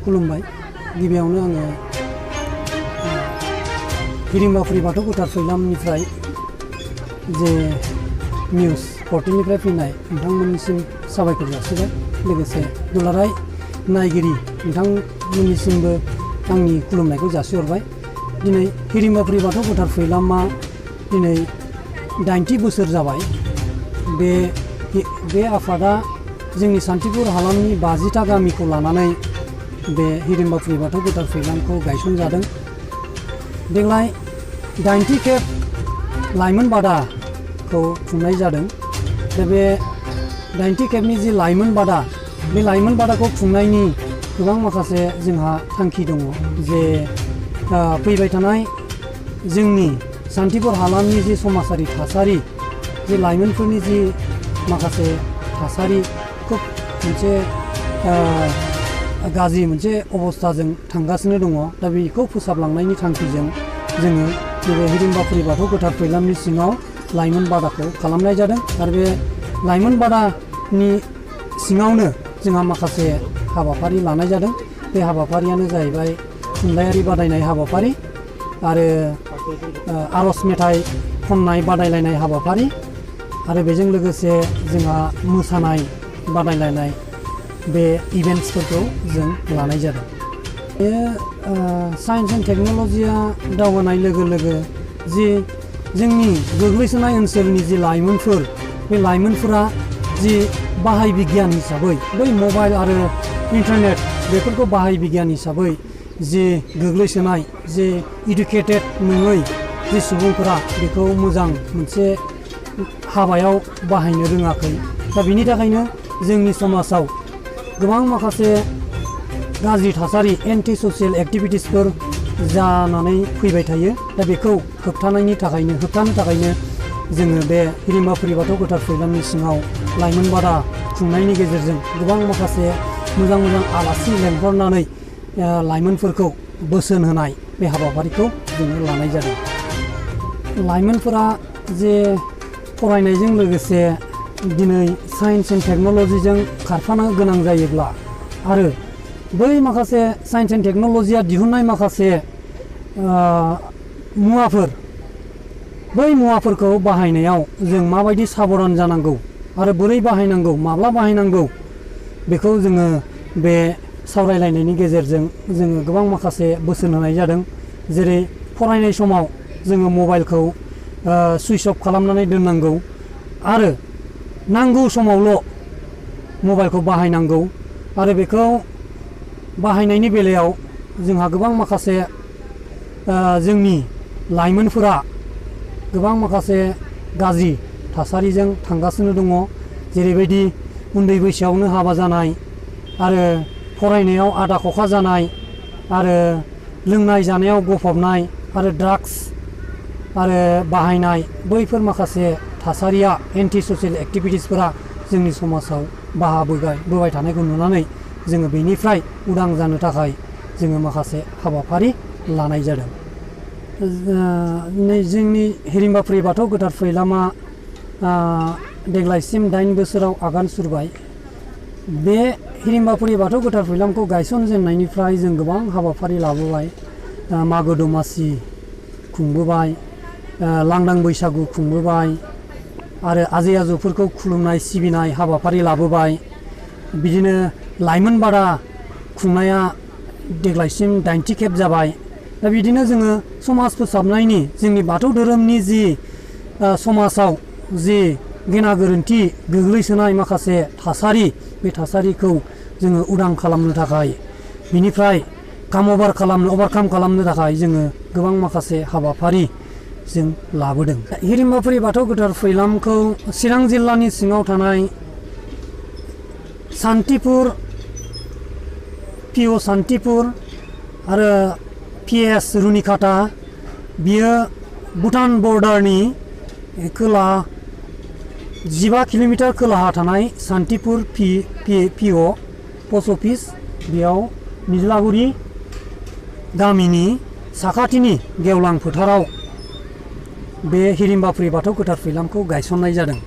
खुलुमबाय। गिबियावनो आङो हिरिम्बाफुरि बाथौ गोथार फैलामनिफ्राय जे निउस पर्टेलनिफ्राय फैनाय नोंथांमोननिसिम साबायखर जासिबाय। लोगोसे दुलाराय नायगिरि नोंथांमोननिसिमबो आंनि खुलुमनायखौ जासिहरबाय। दिनै हिरिम्बाफुरि बाथौ गोथार फैलामा दिनै 80 बोसोर जाबाय। बे आफादा जोंनि सान्तिपुर हालामनि 50टा गामिखौ लानानै बे हिरिम्बाफुरि बाथौ गोथार फैलामखौ गायसनजादों। देग्लाय 80 खेब लाइमोन बादाखौ खुंनाय जादों। दा बे 80 खेबनि जि लाइमोन बादा, बे लाइमोन बादाखौ खुंनायनि गोबां माखासे जोंहा थांखि दङ। जे फैबाय थानाय जोंनि सान्तिपुर हालामनि जि समाजारि थासारि, जे लाइमोनफोरनि जि माखासे थासारि खुब मोनसे गाज्रि मोनसे अबस्थाजों थांगासिनो दङ। दा बेखौ फोसाबलांनायनि थांखिजों जोङो नैबे हिरिम्बाफुरि बाथौ गोथार फैलामनि सिङाव लाइमोन बादाखौ खालामनाय जादों। आरो बे लाइमोन बादानि सिङावनो जोंहा माखासे हाबाफारि लानाय जादों। बे हाबाफारियानो जाहैबाय थुनलाइयारि बादायनाय हाबाफारि आरो आरज मेथाइ खननाय बादायलायनाय हाबाफारि आरो बेजों लोगोसे जोंहा मोसानाय बादायलायनाय बे इभेन्ट्सफोरखौ जों लानाय जादों। बे साइन्स एन्ड टेक्न'लजिया दावगानाय लोगो लोगो जि जोंनि गोग्लैसोनाय ओनसोलनि जि लाइमोनफोर, बे लाइमोनफोरा जि बाहाय बिगियान हिसाबै बै मबाइल आरो इन्टारनेट बेफोरखौ बाहाय बिगियान हिसाबै जि गोग्लैसोनाय जे इडुकेटेड नङै जि सुबुंफोरा बेखौ मोजां मोनसे हाबायाव बाहायनो रोङाखै। दा बिनि थाखायनो जोंनि समाजाव गोबां माखासे गाज्रि थासारि एन्टि ससियेल एक्टिभिटिसफोर जानानै फैबाय थायो। दा बेखौ होबथानो थाखायनो जोङो बे हिरिम्बाफुरि बाथौ गोथार फैलामनि सिङाव लाइमोन बादा खुंनायनि गेजेरजों गोबां माखासे मोजां आलासि लेंहरनानै लाइमोनफोरखौ बोसोन होनाय बे हाबाफारिखौ जोङो लानाय जादों। लाइमोनफोरा जे फरायनायजों लोगोसे दिनै साइन्स एन्ड टेक्न'लजिजों खारफानो गोनां जायोब्ला आरो बै माखासे साइन्स एन्ड टेक्न'लजिया दिहुननाय माखासे मुवाफोर, बै मुवाफोरखौ बाहायनायाव जों माबायदि साबधान जानांगौ आरो बोरै बाहायनांगौ, माब्ला बाहायनांगौ, बेखौ जोङो बे सावरायलायनायनि गेजेरजों जोङो गोबां माखासे बोसोन होनाय जादों। जेरै फरायनाय समाव जोङो मबाइलखौ सुइच अफ खालामनानै दोननांगौ आरो नांगौ समावल' मबाइलखौ बाहायनांगौ। आरो बेखौ बाहायनायनि बेलायाव जोंहा गोबां माखासे जोंनि लाइमोनफोरा गोबां माखासे गाज्रि थासारिजों थांगासिनो दङ। जेरैबायदि उन्दै बैसोआवनो हाबा जानाय आरो फरायनायाव आदा खखा जानाय आरो लोंनाय जानायाव गफबनाय आरो ड्राग्स आरो बाहायनाय, बैफोर माखासे थासारिया एन्टि ससियेल एक्टिभिटिसफोरा जोंनि समाजाव बाहाबोबाय थानायखौ नुनानै जोङो बेनिफ्राय उदां जानो थाखाय जोङो माखासे हाबाफारि लानाय जादों। जोंनि हिरिम्बाफुरि बाथौ गोथार फैलामा देग्लायसिम 8 बोसोराव आगान सुरबाय। बे हिरिम्बाफुरि बाथौ गोथार फैलामखौ गायसनजेननायनिफ्राय जों गोबां हाबाफारि लाबोबाय। मागो दमासि खुंबोबाय, लांदां बैसागु खुंबोबाय आरो आजै आजौफोरखौ खुलुमनाय सिबिनाय हाबाफारि लाबोबाय। बिदिनो लाइमोन बादा खुंनाया देग्लायसिम 80 खेब जाबाय। दा बिदिनो जोङो समाज फोसाबनायनि, जोंनि बाथौ धोरोमनि जि समाजाव जि गेना गोरोन्थि गोग्लैसोनाय माखासे थासारि, बे थासारिखौ जोङो उदां खालामनो थाखाय, बिनिफ्राय अभारकाम खालामनो थाखाय जोङो गोबां माखासे हाबाफारि जों लाबोदों। हिरिम्बाफुरि बाथौ गोथार फैलामखौ चिरां जिल्लानि सिङाव थानाय सान्तिपुर, पिअ सान्तिपुर आरो पिएस रुनिकाटा, बियो भुटान बर्डारनि खोला 15 किल'मिटार खोलाहा थानाय सान्तिपुर पिअ पस्ट अफिस, बेयाव निज्लागुरि गामिनि साखाथिनि गेवलां फोथाराव बे हिरिम्बाफुरि बाथौ गोथार फैलामखौ गायसननाय जादों।